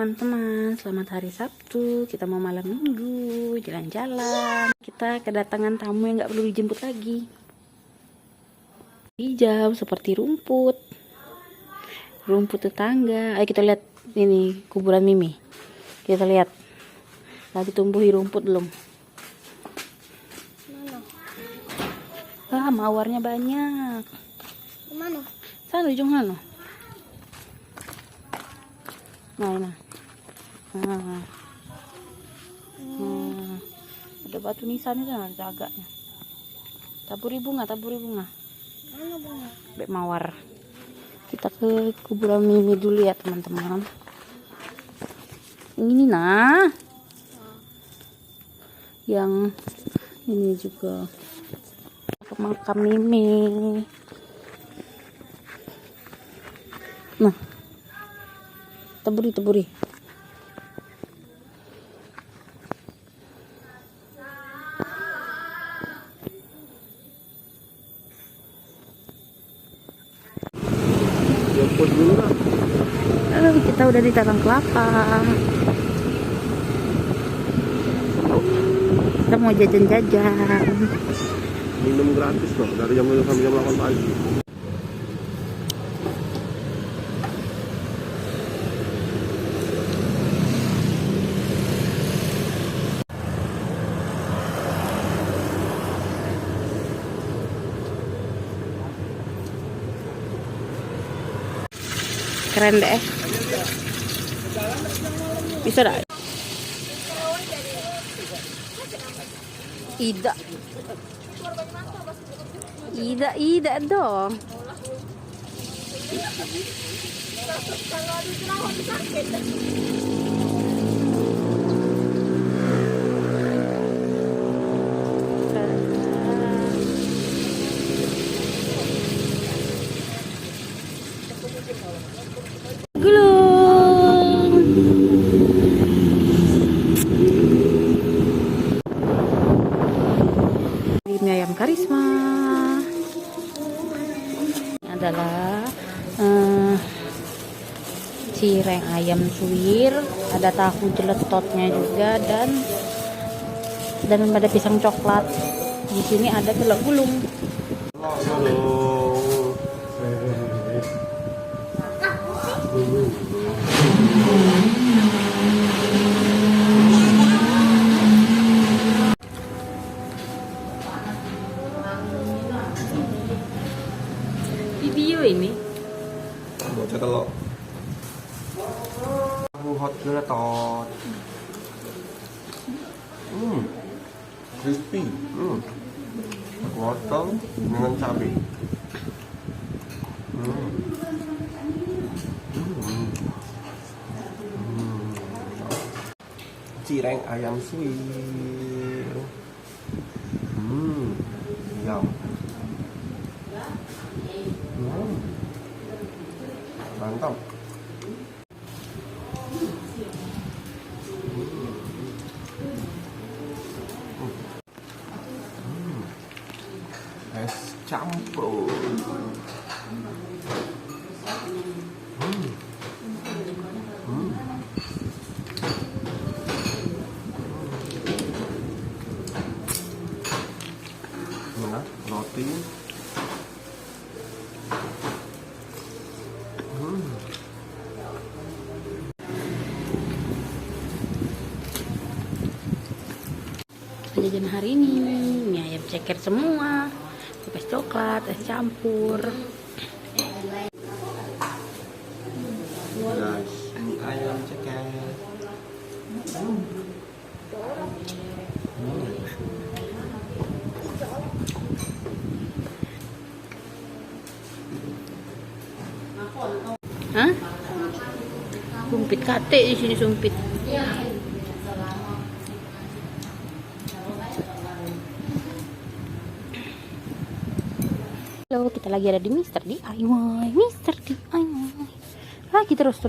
teman-teman, selamat hari Sabtu. Kita mau malam minggu, jalan-jalan. Kita kedatangan tamu yang gak perlu dijemput lagi. Hijau seperti rumput tetangga. Ayo kita lihat ini kuburan Mimi. Kita lihat lagi tumbuhi rumput belum. Mawarnya banyak. Mana? Sana ujung sana. Nah. Ada batu nisan itu, ada agaknya. Taburi bunga. Mana bunga? Bek mawar. Kita ke kuburan Mimi dulu ya teman-teman. Ini nah. Yang ini juga ke makam Mimi. Nah. Taburi. Kita udah di Takang Kelapa. Kita mau jajan-jajan. Minum gratis loh dari jam 7 sampai jam 8 pagi. Keren deh. Bisa dah. Ida dong. Mie ayam Karisma. Ini adalah cireng ayam suwir, ada tahu jeletotnya juga dan ada pisang coklat. Di sini ada telur gulung. Video ini Bocah telur. Hot geletot. Crispy. Wortel dengan cabai. Cireng ayam suwir. Yum. Mantap. Es campur. Nah, roti. Jajan hari ini mie ayam ceker semua, es coklat, es campur. Guys, mie ayam ceker. Hah? Sumpit kate di sini sumpit. Halo, kita lagi ada di Mr. DIY. Lagi terus.